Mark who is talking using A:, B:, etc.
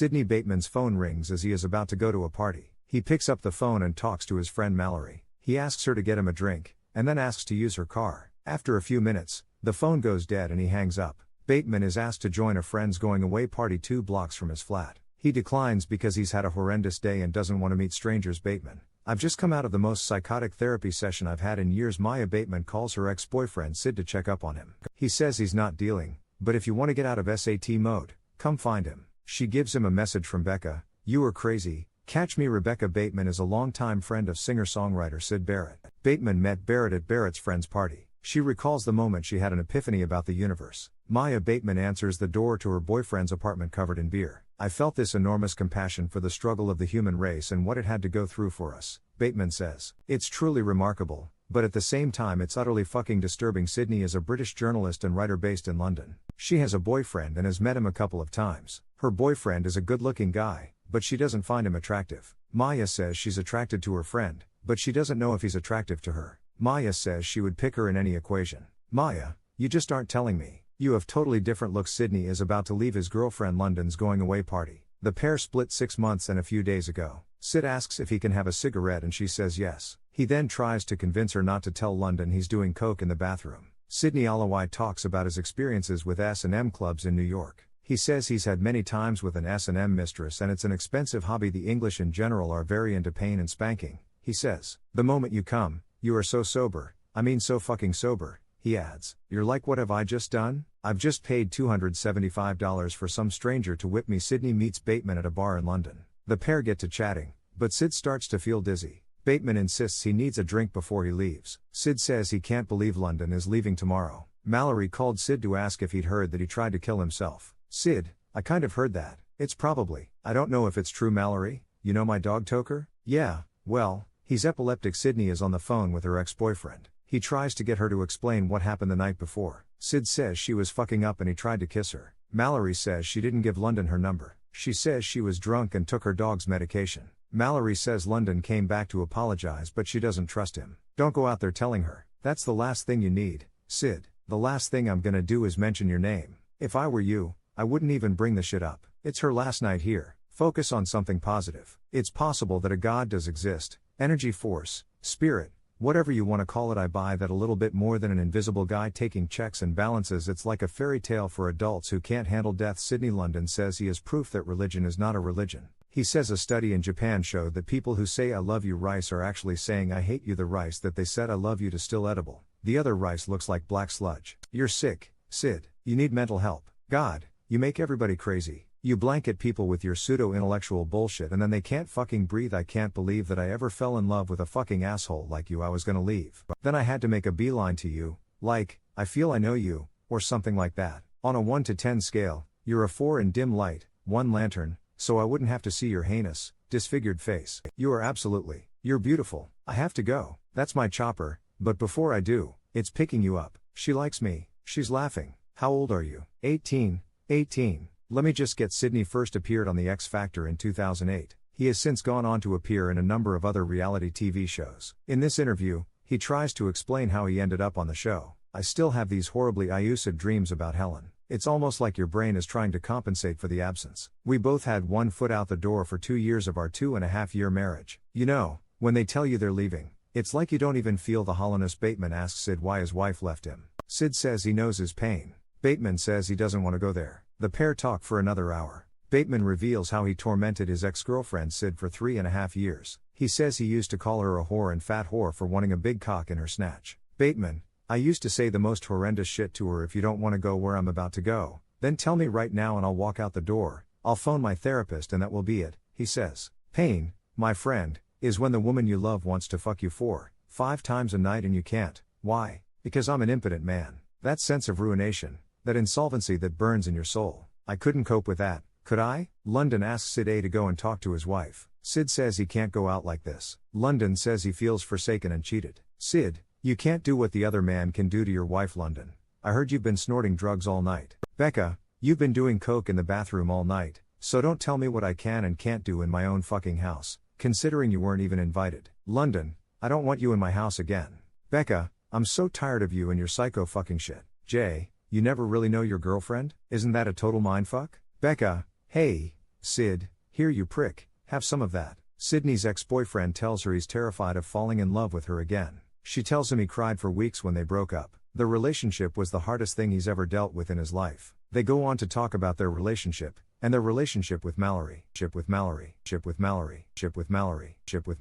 A: Sidney Bateman's phone rings as he is about to go to a party. He picks up the phone and talks to his friend Mallory. He asks her to get him a drink, and then asks to use her car. After a few minutes, the phone goes dead and he hangs up. Bateman is asked to join a friend's going away party 2 blocks from his flat. He declines because he's had a horrendous day and doesn't want to meet strangers. Bateman: I've just come out of the most psychotic therapy session I've had in years. Maya Bateman calls her ex-boyfriend Sid to check up on him. He says he's not dealing, but if you want to get out of SAT mode, come find him. She gives him a message from Becca: "You are crazy, catch me." Rebecca Bateman is a longtime friend of singer-songwriter Syd Barrett. Bateman met Barrett at Barrett's friend's party. She recalls the moment she had an epiphany about the universe. Maya Bateman answers the door to her boyfriend's apartment covered in beer. "I felt this enormous compassion for the struggle of the human race and what it had to go through for us," Bateman says. "It's truly remarkable, but at the same time it's utterly fucking disturbing." Sydney is a British journalist and writer based in London. She has a boyfriend and has met him a couple of times. Her boyfriend is a good-looking guy, but she doesn't find him attractive. Maya says she's attracted to her friend, but she doesn't know if he's attractive to her. Maya says she would pick her in any equation. "Maya, you just aren't telling me. You have totally different looks." Sydney is about to leave his girlfriend London's going away party. The pair split 6 months and a few days ago. Sid asks if he can have a cigarette and she says yes. He then tries to convince her not to tell London he's doing coke in the bathroom. Sidney Alloway talks about his experiences with S&M clubs in New York. He says he's had many times with an S&M mistress and it's an expensive hobby. The English in general are very into pain and spanking. He says, "The moment you come, you are so sober, I mean so fucking sober." He adds, "You're like, what have I just done? I've just paid $275 for some stranger to whip me." Sidney meets Bateman at a bar in London. The pair get to chatting, but Sid starts to feel dizzy. Bateman insists he needs a drink before he leaves. Sid says he can't believe London is leaving tomorrow. Mallory called Sid to ask if he'd heard that he tried to kill himself. "Sid, I kind of heard that. It's probably, I don't know if it's true." "Mallory, you know my dog Toker?" "Yeah, well, he's epileptic." Sydney is on the phone with her ex-boyfriend. He tries to get her to explain what happened the night before. Sid says she was fucking up and he tried to kiss her. Mallory says she didn't give London her number. She says she was drunk and took her dog's medication. Mallory says London came back to apologize but she doesn't trust him. "Don't go out there telling her. That's the last thing you need, Sid. The last thing I'm gonna do is mention your name. If I were you, I wouldn't even bring the shit up. It's her last night here. Focus on something positive. It's possible that a God does exist, energy, force, spirit, whatever you want to call it. I buy that a little bit more than an invisible guy taking checks and balances. It's like a fairy tale for adults who can't handle death." Sidney London says he is proof that religion is not a religion. He says a study in Japan showed that people who say "I love you" rice are actually saying "I hate you." The rice that they said "I love you" to still edible. The other rice looks like black sludge. "You're sick, Sid. You need mental help. God, you make everybody crazy. You blanket people with your pseudo-intellectual bullshit and then they can't fucking breathe. I can't believe that I ever fell in love with a fucking asshole like you. I was gonna leave. Then I had to make a beeline to you, like, I feel I know you, or something like that. On a 1 to 10 scale, you're a 4 in dim light, 1 lantern, so I wouldn't have to see your heinous, disfigured face. You are absolutely, you're beautiful. I have to go. That's my chopper, but before I do, it's picking you up. She likes me. She's laughing. How old are you?" 18. 18. Let me just get." Sidney first appeared on The X Factor in 2008. He has since gone on to appear in a number of other reality TV shows. In this interview, he tries to explain how he ended up on the show. "I still have these horribly lucid dreams about Helen. It's almost like your brain is trying to compensate for the absence. We both had one foot out the door for 2 years of our 2.5-year marriage. You know, when they tell you they're leaving, it's like you don't even feel the hollowness." Bateman asks Sid why his wife left him. Sid says he knows his pain. Bateman says he doesn't want to go there. The pair talk for another hour. Bateman reveals how he tormented his ex-girlfriend Sid for 3.5 years. He says he used to call her a whore and fat whore for wanting a big cock in her snatch. Bateman: "I used to say the most horrendous shit to her. If you don't want to go where I'm about to go, then tell me right now and I'll walk out the door. I'll phone my therapist and that will be it." He says, "Pain, my friend, is when the woman you love wants to fuck you 4-5 times a night and you can't. Why? Because I'm an impotent man. That sense of ruination, that insolvency that burns in your soul. I couldn't cope with that, could I?" London asks Sid to go and talk to his wife. Sid says he can't go out like this. London says he feels forsaken and cheated. "Sid, you can't do what the other man can do to your wife." London: "I heard you've been snorting drugs all night." Becca: "You've been doing coke in the bathroom all night, so don't tell me what I can and can't do in my own fucking house, considering you weren't even invited." London: "I don't want you in my house again." Becca: "I'm so tired of you and your psycho fucking shit. Jay, you never really know your girlfriend? Isn't that a total mindfuck?" Becca: "Hey, Sid, here you prick, have some of that. Sydney's ex-boyfriend tells her he's terrified of falling in love with her again. She tells him he cried for weeks when they broke up. The relationship was the hardest thing he's ever dealt with in his life. They go on to talk about their relationship, and their relationship with Mallory. Ship with Mallory. Ship with Mallory. Ship with Mallory. Ship with